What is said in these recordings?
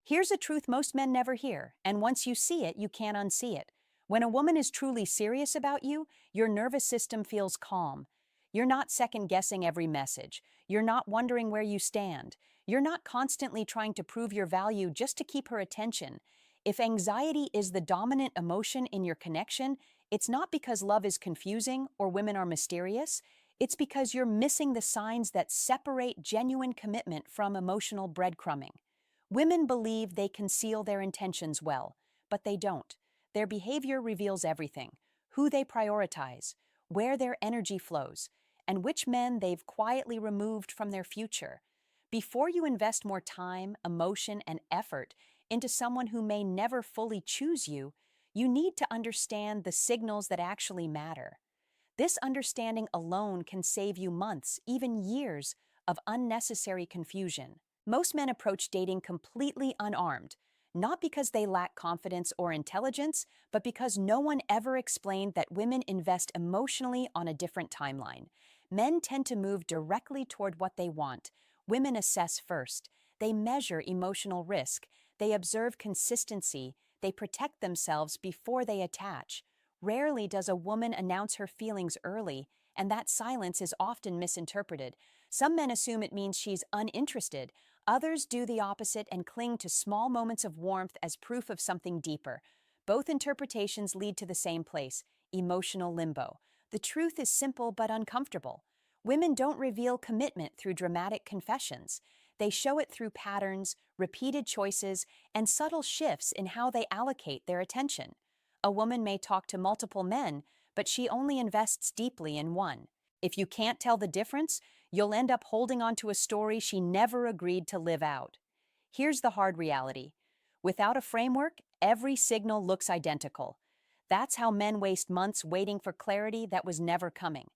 Here's a truth most men never hear, and once you see it, you can't unsee it. When a woman is truly serious about you, your nervous system feels calm. You're not second-guessing every message. You're not wondering where you stand. You're not constantly trying to prove your value just to keep her attention. If anxiety is the dominant emotion in your connection, it's not because love is confusing or women are mysterious. It's because you're missing the signs that separate genuine commitment from emotional breadcrumbing. Women believe they conceal their intentions well, but they don't. Their behavior reveals everything: who they prioritize, where their energy flows, and which men they've quietly removed from their future. Before you invest more time, emotion, and effort into someone who may never fully choose you, you need to understand the signals that actually matter. This understanding alone can save you months, even years, of unnecessary confusion. Most men approach dating completely unarmed, not because they lack confidence or intelligence, but because no one ever explained that women invest emotionally on a different timeline. Men tend to move directly toward what they want. Women assess first. They measure emotional risk. They observe consistency. They protect themselves before they attach. Rarely does a woman announce her feelings early, and that silence is often misinterpreted. Some men assume it means she's uninterested. Others do the opposite and cling to small moments of warmth as proof of something deeper. Both interpretations lead to the same place: emotional limbo. The truth is simple but uncomfortable. Women don't reveal commitment through dramatic confessions. They show it through patterns, repeated choices, and subtle shifts in how they allocate their attention. A woman may talk to multiple men, but she only invests deeply in one. If you can't tell the difference, you'll end up holding on to a story she never agreed to live out. Here's the hard reality: without a framework, every signal looks identical. That's how men waste months waiting for clarity that was never coming.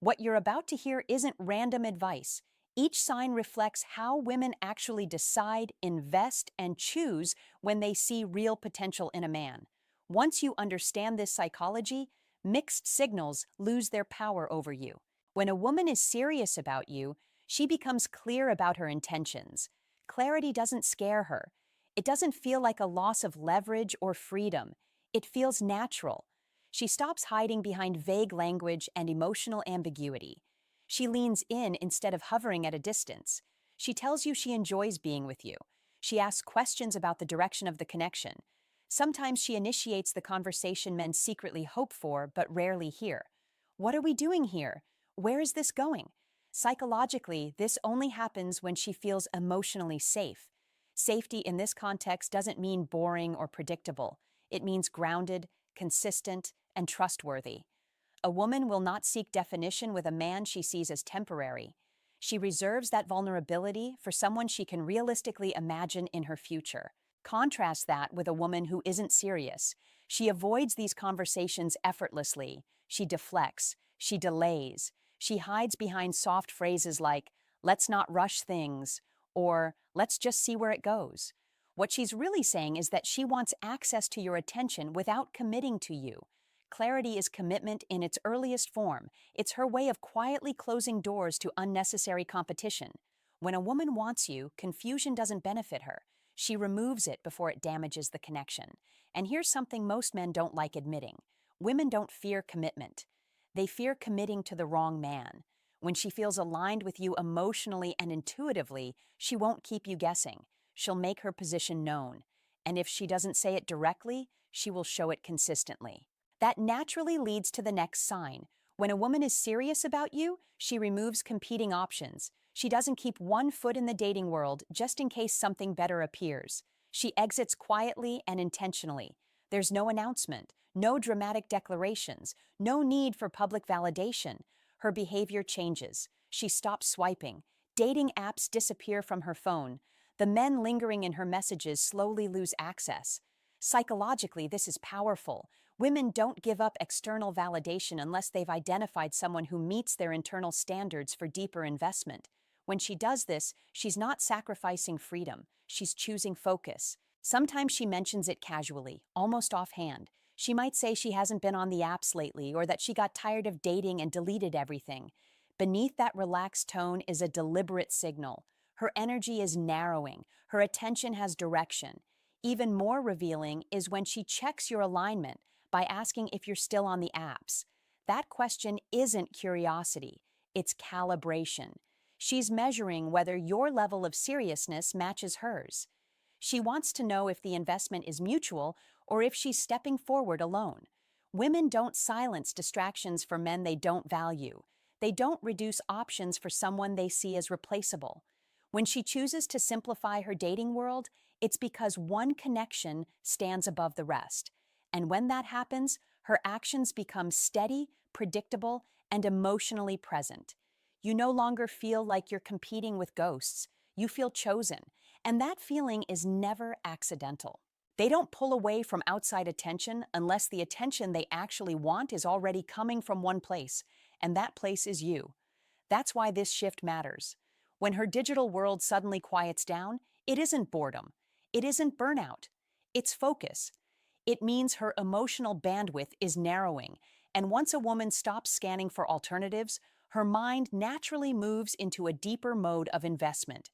What you're about to hear isn't random advice. Each sign reflects how women actually decide, invest, and choose when they see real potential in a man. Once you understand this psychology, mixed signals lose their power over you. When a woman is serious about you, she becomes clear about her intentions. Clarity doesn't scare her. It doesn't feel like a loss of leverage or freedom. It feels natural. She stops hiding behind vague language and emotional ambiguity. She leans in instead of hovering at a distance. She tells you she enjoys being with you. She asks questions about the direction of the connection. Sometimes she initiates the conversation men secretly hope for but rarely hear. What are we doing here? Where is this going? Psychologically, this only happens when she feels emotionally safe. Safety in this context doesn't mean boring or predictable. It means grounded, consistent, and trustworthy. A woman will not seek definition with a man she sees as temporary. She reserves that vulnerability for someone she can realistically imagine in her future. Contrast that with a woman who isn't serious. She avoids these conversations effortlessly. She deflects. She delays. She hides behind soft phrases like, "let's not rush things," or "let's just see where it goes." What she's really saying is that she wants access to your attention without committing to you. Clarity is commitment in its earliest form. It's her way of quietly closing doors to unnecessary competition. When a woman wants you, confusion doesn't benefit her. She removes it before it damages the connection. And here's something most men don't like admitting: women don't fear commitment. They fear committing to the wrong man. When she feels aligned with you emotionally and intuitively, she won't keep you guessing. She'll make her position known. And if she doesn't say it directly, she will show it consistently. That naturally leads to the next sign. When a woman is serious about you, she removes competing options. She doesn't keep one foot in the dating world just in case something better appears. She exits quietly and intentionally. There's no announcement, no dramatic declarations, no need for public validation. Her behavior changes. She stops swiping. Dating apps disappear from her phone. The men lingering in her messages slowly lose access. Psychologically, this is powerful. Women don't give up external validation unless they've identified someone who meets their internal standards for deeper investment. When she does this, she's not sacrificing freedom. She's choosing focus. Sometimes she mentions it casually, almost offhand. She might say she hasn't been on the apps lately or that she got tired of dating and deleted everything. Beneath that relaxed tone is a deliberate signal. Her energy is narrowing, her attention has direction. Even more revealing is when she checks your alignment by asking if you're still on the apps. That question isn't curiosity, it's calibration. She's measuring whether your level of seriousness matches hers. She wants to know if the investment is mutual or if she's stepping forward alone. Women don't silence distractions for men they don't value. They don't reduce options for someone they see as replaceable. When she chooses to simplify her dating world, it's because one connection stands above the rest. And when that happens, her actions become steady, predictable, and emotionally present. You no longer feel like you're competing with ghosts. You feel chosen, and that feeling is never accidental. They don't pull away from outside attention unless the attention they actually want is already coming from one place, and that place is you. That's why this shift matters. When her digital world suddenly quiets down, it isn't boredom. It isn't burnout. It's focus. It means her emotional bandwidth is narrowing, and once a woman stops scanning for alternatives, her mind naturally moves into a deeper mode of investment.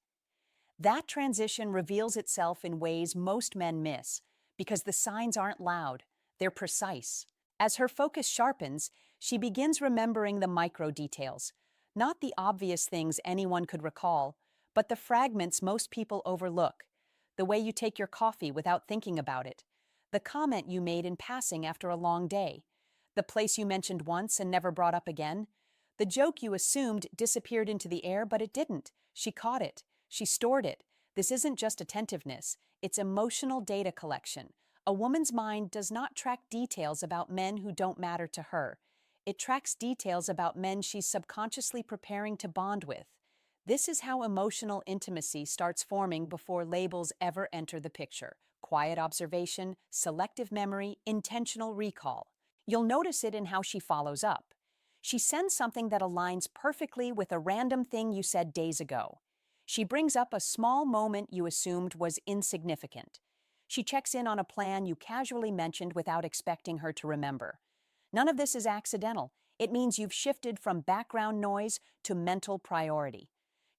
That transition reveals itself in ways most men miss, because the signs aren't loud, they're precise. As her focus sharpens, she begins remembering the micro details, not the obvious things anyone could recall, but the fragments most people overlook. The way you take your coffee without thinking about it, the comment you made in passing after a long day, the place you mentioned once and never brought up again, the joke you assumed disappeared into the air, but it didn't. She caught it. She stored it. This isn't just attentiveness, it's emotional data collection. A woman's mind does not track details about men who don't matter to her. It tracks details about men she's subconsciously preparing to bond with. This is how emotional intimacy starts forming before labels ever enter the picture. Quiet observation, selective memory, intentional recall. You'll notice it in how she follows up. She sends something that aligns perfectly with a random thing you said days ago. She brings up a small moment you assumed was insignificant. She checks in on a plan you casually mentioned without expecting her to remember. None of this is accidental. It means you've shifted from background noise to mental priority.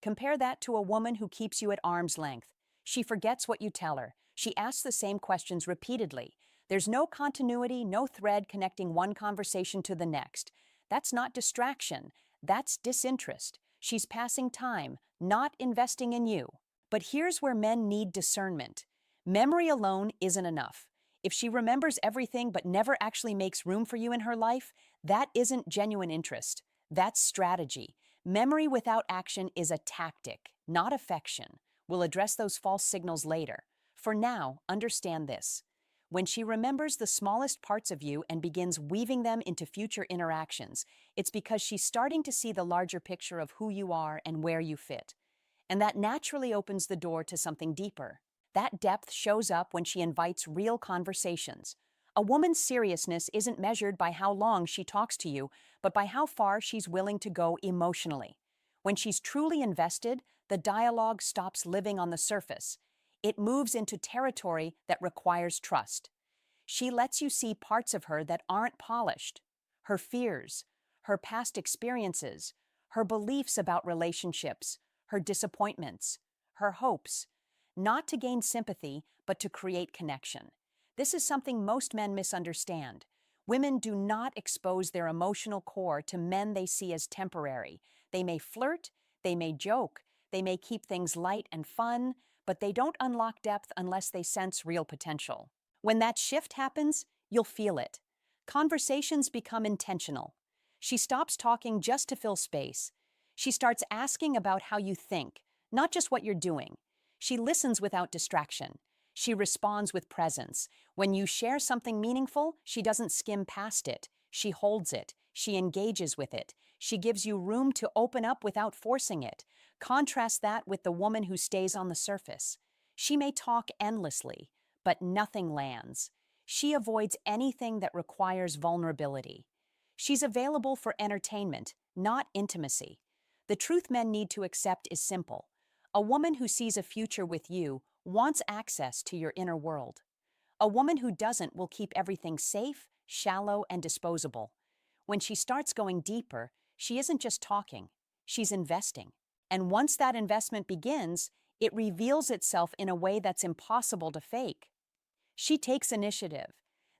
Compare that to a woman who keeps you at arm's length. She forgets what you tell her. She asks the same questions repeatedly. There's no continuity, no thread connecting one conversation to the next. That's not distraction. That's disinterest. She's passing time, not investing in you. But here's where men need discernment. Memory alone isn't enough. If she remembers everything but never actually makes room for you in her life, that isn't genuine interest. That's strategy. Memory without action is a tactic, not affection. We'll address those false signals later. For now, understand this. When she remembers the smallest parts of you and begins weaving them into future interactions, it's because she's starting to see the larger picture of who you are and where you fit. And that naturally opens the door to something deeper. That depth shows up when she invites real conversations. A woman's seriousness isn't measured by how long she talks to you, but by how far she's willing to go emotionally. When she's truly invested, the dialogue stops living on the surface. It moves into territory that requires trust. She lets you see parts of her that aren't polished. Her fears, her past experiences, her beliefs about relationships, her disappointments, her hopes. Not to gain sympathy, but to create connection. This is something most men misunderstand. Women do not expose their emotional core to men they see as temporary. They may flirt, they may joke, they may keep things light and fun, but they don't unlock depth unless they sense real potential. When that shift happens, you'll feel it. Conversations become intentional. She stops talking just to fill space. She starts asking about how you think, not just what you're doing. She listens without distraction. She responds with presence. When you share something meaningful, she doesn't skim past it. She holds it. She engages with it. She gives you room to open up without forcing it. Contrast that with the woman who stays on the surface. She may talk endlessly, but nothing lands. She avoids anything that requires vulnerability. She's available for entertainment, not intimacy. The truth men need to accept is simple. A woman who sees a future with you wants access to your inner world. A woman who doesn't will keep everything safe, shallow, and disposable. When she starts going deeper, she isn't just talking, she's investing. And once that investment begins, it reveals itself in a way that's impossible to fake. She takes initiative.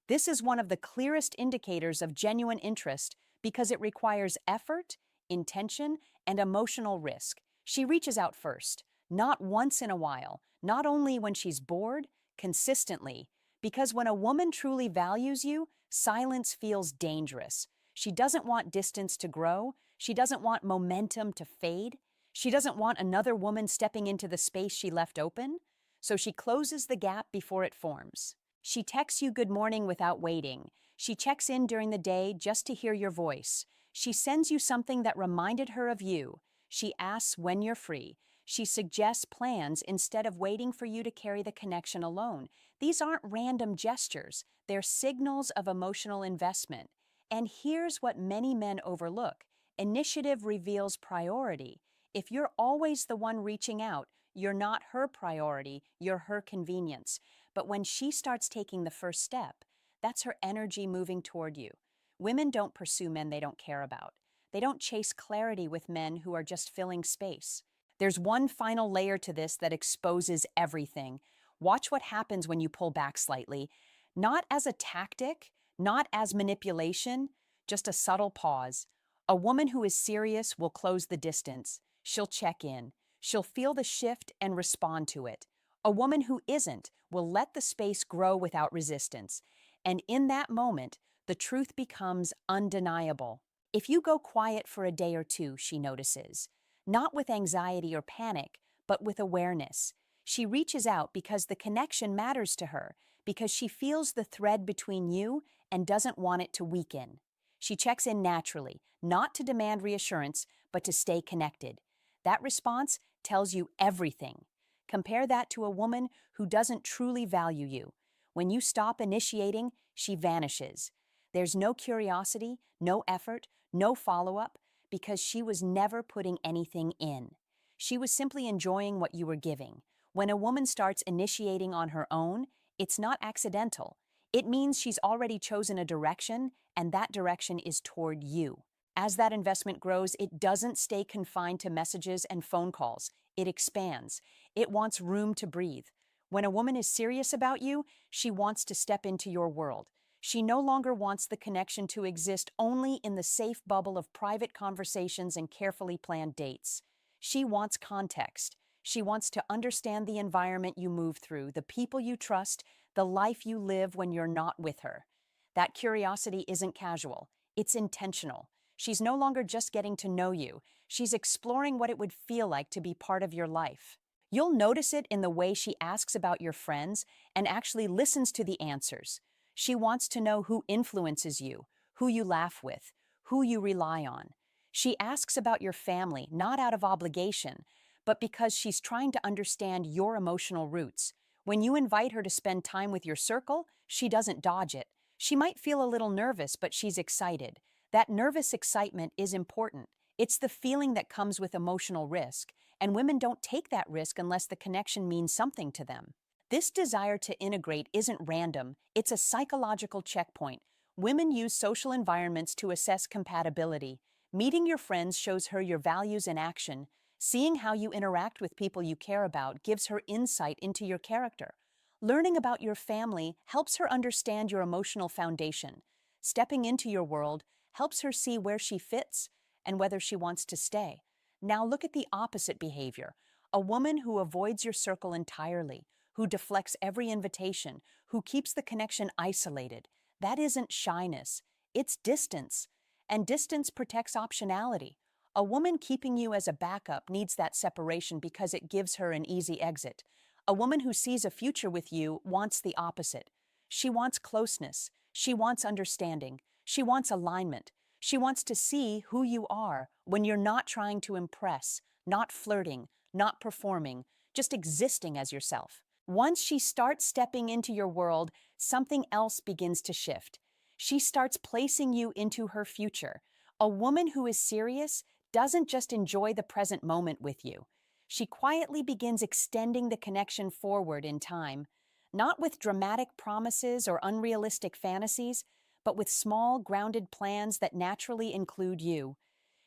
This is one of the clearest indicators of genuine interest because it requires effort, intention, and emotional risk. She reaches out first, not once in a while, not only when she's bored, consistently. Because when a woman truly values you, silence feels dangerous. She doesn't want distance to grow. She doesn't want momentum to fade. She doesn't want another woman stepping into the space she left open. So she closes the gap before it forms. She texts you good morning without waiting. She checks in during the day just to hear your voice. She sends you something that reminded her of you. She asks when you're free. She suggests plans instead of waiting for you to carry the connection alone. These aren't random gestures. They're signals of emotional investment. And here's what many men overlook. Initiative reveals priority. If you're always the one reaching out, you're not her priority, you're her convenience. But when she starts taking the first step, that's her energy moving toward you. Women don't pursue men they don't care about. They don't chase clarity with men who are just filling space. There's one final layer to this that exposes everything. Watch what happens when you pull back slightly. Not as a tactic, not as manipulation, just a subtle pause. A woman who is serious will close the distance. She'll check in. She'll feel the shift and respond to it. A woman who isn't will let the space grow without resistance. And in that moment, the truth becomes undeniable. If you go quiet for a day or two, she notices, not with anxiety or panic, but with awareness. She reaches out because the connection matters to her, because she feels the thread between you and doesn't want it to weaken. She checks in naturally, not to demand reassurance, but to stay connected. That response tells you everything. Compare that to a woman who doesn't truly value you. When you stop initiating, she vanishes. There's no curiosity, no effort, no follow-up, because she was never putting anything in. She was simply enjoying what you were giving. When a woman starts initiating on her own, it's not accidental. It means she's already chosen a direction, and that direction is toward you. As that investment grows, it doesn't stay confined to messages and phone calls. It expands. It wants room to breathe. When a woman is serious about you, she wants to step into your world. She no longer wants the connection to exist only in the safe bubble of private conversations and carefully planned dates. She wants context. She wants to understand the environment you move through, the people you trust, the life you live when you're not with her. That curiosity isn't casual. It's intentional. She's no longer just getting to know you. She's exploring what it would feel like to be part of your life. You'll notice it in the way she asks about your friends and actually listens to the answers. She wants to know who influences you, who you laugh with, who you rely on. She asks about your family, not out of obligation, but because she's trying to understand your emotional roots. When you invite her to spend time with your circle, she doesn't dodge it. She might feel a little nervous, but she's excited. That nervous excitement is important. It's the feeling that comes with emotional risk, and women don't take that risk unless the connection means something to them. This desire to integrate isn't random, it's a psychological checkpoint. Women use social environments to assess compatibility. Meeting your friends shows her your values in action. Seeing how you interact with people you care about gives her insight into your character. Learning about your family helps her understand your emotional foundation. Stepping into your world helps her see where she fits and whether she wants to stay. Now look at the opposite behavior. A woman who avoids your circle entirely, who deflects every invitation, who keeps the connection isolated. That isn't shyness, it's distance. And distance protects optionality. A woman keeping you as a backup needs that separation because it gives her an easy exit. A woman who sees a future with you wants the opposite. She wants closeness. She wants understanding. She wants alignment. She wants to see who you are when you're not trying to impress, not flirting, not performing, just existing as yourself. Once she starts stepping into your world, something else begins to shift. She starts placing you into her future. A woman who is serious doesn't just enjoy the present moment with you. She quietly begins extending the connection forward in time, not with dramatic promises or unrealistic fantasies, but with small, grounded plans that naturally include you.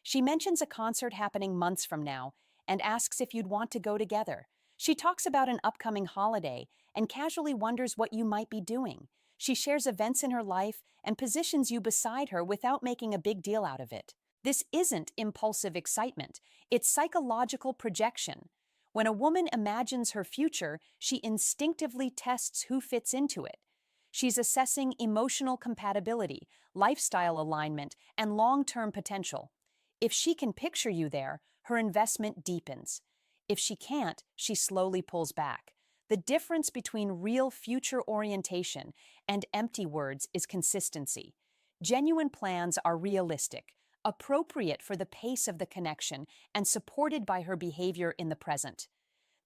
She mentions a concert happening months from now, and asks if you'd want to go together. She talks about an upcoming holiday and casually wonders what you might be doing. She shares events in her life and positions you beside her without making a big deal out of it. This isn't impulsive excitement, it's psychological projection. When a woman imagines her future, she instinctively tests who fits into it. She's assessing emotional compatibility, lifestyle alignment, and long-term potential. If she can picture you there, her investment deepens. If she can't, she slowly pulls back. The difference between real future orientation and empty words is consistency. Genuine plans are realistic, appropriate for the pace of the connection, and supported by her behavior in the present.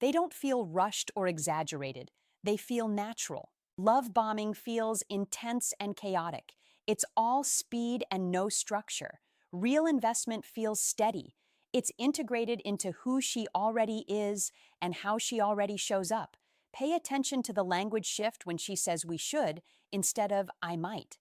They don't feel rushed or exaggerated. They feel natural. Love bombing feels intense and chaotic. It's all speed and no structure. Real investment feels steady. It's integrated into who she already is and how she already shows up. Pay attention to the language shift when she says we should instead of I might.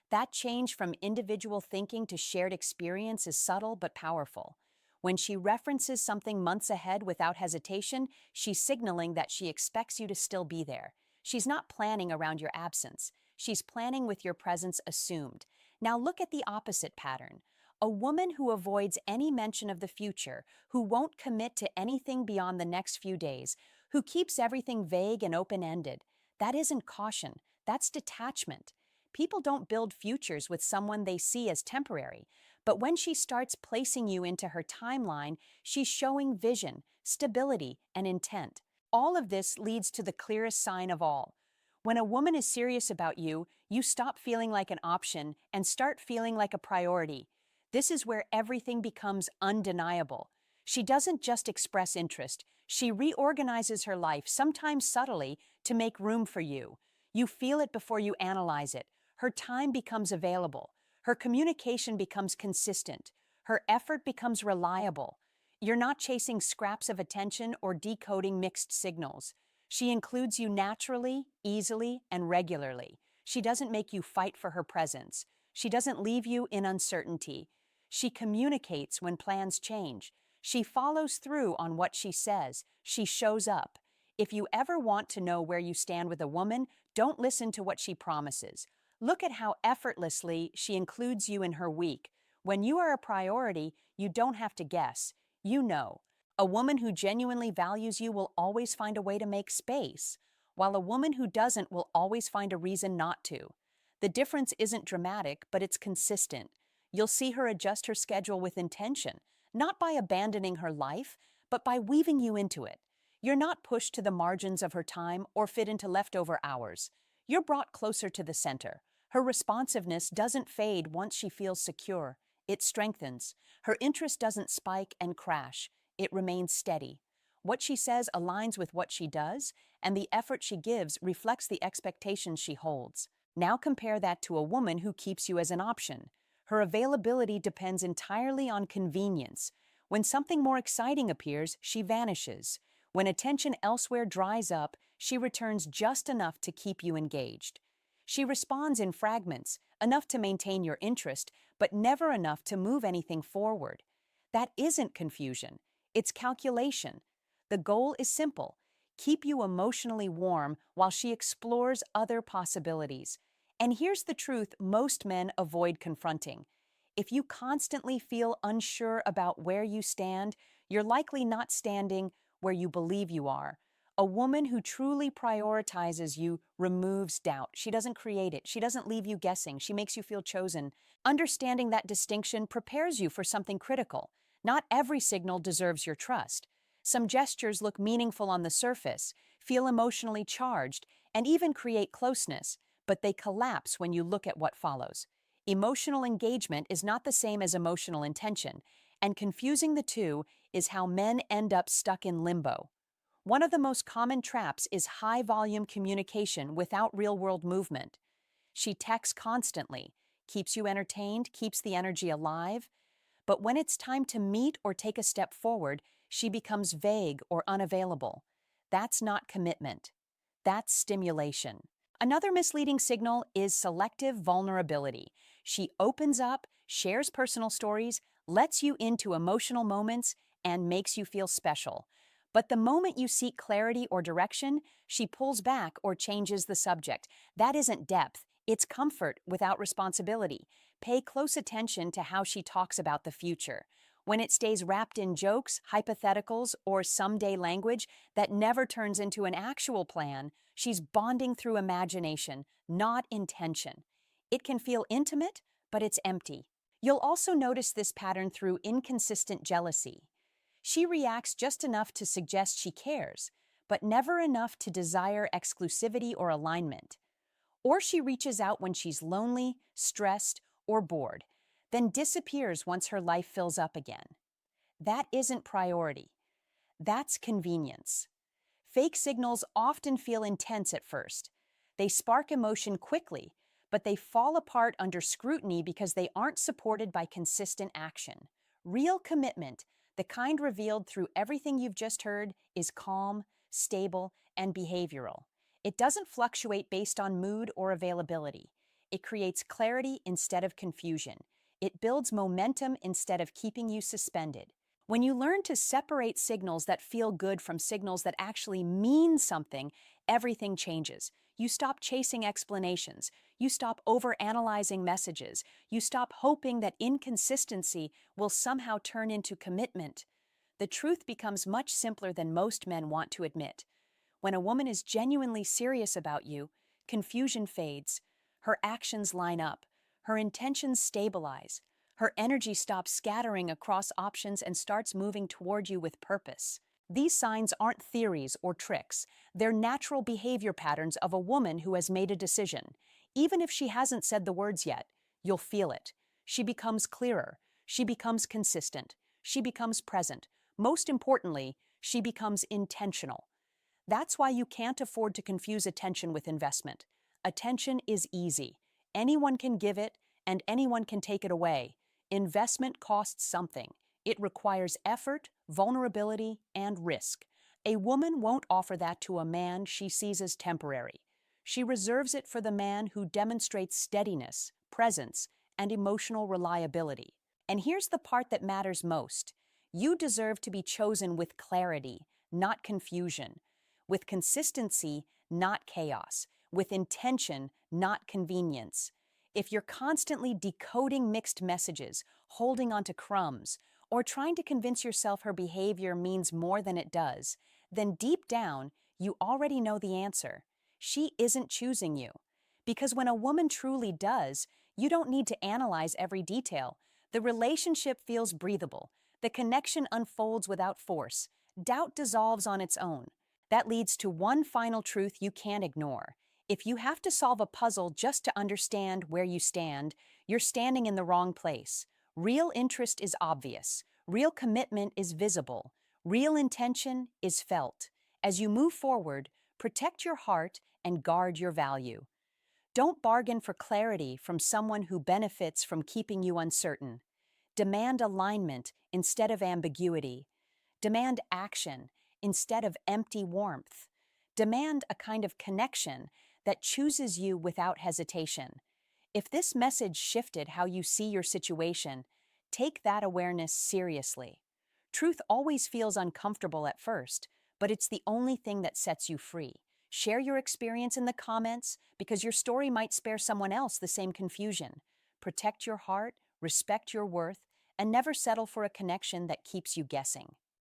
That change from individual thinking to shared experience is subtle but powerful. When she references something months ahead without hesitation, she's signaling that she expects you to still be there. She's not planning around your absence. She's planning with your presence assumed. Now look at the opposite pattern. A woman who avoids any mention of the future, who won't commit to anything beyond the next few days, who keeps everything vague and open-ended. That isn't caution, that's detachment. People don't build futures with someone they see as temporary, but when she starts placing you into her timeline, she's showing vision, stability, and intent. All of this leads to the clearest sign of all. When a woman is serious about you, you stop feeling like an option and start feeling like a priority. This is where everything becomes undeniable. She doesn't just express interest, she reorganizes her life, sometimes subtly, to make room for you. You feel it before you analyze it. Her time becomes available. Her communication becomes consistent. Her effort becomes reliable. You're not chasing scraps of attention or decoding mixed signals. She includes you naturally, easily, and regularly. She doesn't make you fight for her presence. She doesn't leave you in uncertainty. She communicates when plans change. She follows through on what she says. She shows up. If you ever want to know where you stand with a woman, don't listen to what she promises. Look at how effortlessly she includes you in her week. When you are a priority, you don't have to guess. You know. A woman who genuinely values you will always find a way to make space, while a woman who doesn't will always find a reason not to. The difference isn't dramatic, but it's consistent. You'll see her adjust her schedule with intention, not by abandoning her life, but by weaving you into it. You're not pushed to the margins of her time or fit into leftover hours. You're brought closer to the center. Her responsiveness doesn't fade once she feels secure. It strengthens. Her interest doesn't spike and crash. It remains steady. What she says aligns with what she does, and the effort she gives reflects the expectations she holds. Now compare that to a woman who keeps you as an option. Her availability depends entirely on convenience. When something more exciting appears, she vanishes. When attention elsewhere dries up, she returns just enough to keep you engaged. She responds in fragments, enough to maintain your interest, but never enough to move anything forward. That isn't confusion. It's calculation. The goal is simple: keep you emotionally warm while she explores other possibilities. And here's the truth most men avoid confronting. If you constantly feel unsure about where you stand, you're likely not standing where you believe you are. A woman who truly prioritizes you removes doubt. She doesn't create it. She doesn't leave you guessing. She makes you feel chosen. Understanding that distinction prepares you for something critical. Not every signal deserves your trust. Some gestures look meaningful on the surface, feel emotionally charged, and even create closeness, but they collapse when you look at what follows. Emotional engagement is not the same as emotional intention, and confusing the two is how men end up stuck in limbo. One of the most common traps is high-volume communication without real-world movement. She texts constantly, keeps you entertained, keeps the energy alive, but when it's time to meet or take a step forward, she becomes vague or unavailable. That's not commitment. That's stimulation. Another misleading signal is selective vulnerability. She opens up, shares personal stories, lets you into emotional moments, and makes you feel special. But the moment you seek clarity or direction, she pulls back or changes the subject. That isn't depth, it's comfort without responsibility. Pay close attention to how she talks about the future. When it stays wrapped in jokes, hypotheticals, or someday language that never turns into an actual plan, she's bonding through imagination, not intention. It can feel intimate, but it's empty. You'll also notice this pattern through inconsistent jealousy. She reacts just enough to suggest she cares, but never enough to desire exclusivity or alignment. Or she reaches out when she's lonely, stressed, or bored, then disappears once her life fills up again. That isn't priority. That's convenience. Fake signals often feel intense at first. They spark emotion quickly, but they fall apart under scrutiny because they aren't supported by consistent action. Real commitment, the kind revealed through everything you've just heard, is calm, stable, and behavioral. It doesn't fluctuate based on mood or availability. It creates clarity instead of confusion. It builds momentum instead of keeping you suspended. When you learn to separate signals that feel good from signals that actually mean something, everything changes. You stop chasing explanations. You stop overanalyzing messages. You stop hoping that inconsistency will somehow turn into commitment. The truth becomes much simpler than most men want to admit. When a woman is genuinely serious about you, confusion fades. Her actions line up. Her intentions stabilize. Her energy stops scattering across options and starts moving toward you with purpose. These signs aren't theories or tricks. They're natural behavior patterns of a woman who has made a decision. Even if she hasn't said the words yet, you'll feel it. She becomes clearer. She becomes consistent. She becomes present. Most importantly, she becomes intentional. That's why you can't afford to confuse attention with investment. Attention is easy. Anyone can give it, and anyone can take it away. Investment costs something. It requires effort, vulnerability, and risk. A woman won't offer that to a man she sees as temporary. She reserves it for the man who demonstrates steadiness, presence, and emotional reliability. And here's the part that matters most. You deserve to be chosen with clarity, not confusion, with consistency, not chaos, with intention, not convenience. If you're constantly decoding mixed messages, holding onto crumbs, or trying to convince yourself her behavior means more than it does, then deep down, you already know the answer. She isn't choosing you. Because when a woman truly does, you don't need to analyze every detail. The relationship feels breathable. The connection unfolds without force. Doubt dissolves on its own. That leads to one final truth you can't ignore. If you have to solve a puzzle just to understand where you stand, you're standing in the wrong place. Real interest is obvious. Real commitment is visible. Real intention is felt. As you move forward, protect your heart and guard your value. Don't bargain for clarity from someone who benefits from keeping you uncertain. Demand alignment instead of ambiguity. Demand action instead of empty warmth. Demand a kind of connection that chooses you without hesitation. If this message shifted how you see your situation, take that awareness seriously. Truth always feels uncomfortable at first, but it's the only thing that sets you free. Share your experience in the comments because your story might spare someone else the same confusion. Protect your heart, respect your worth, and never settle for a connection that keeps you guessing.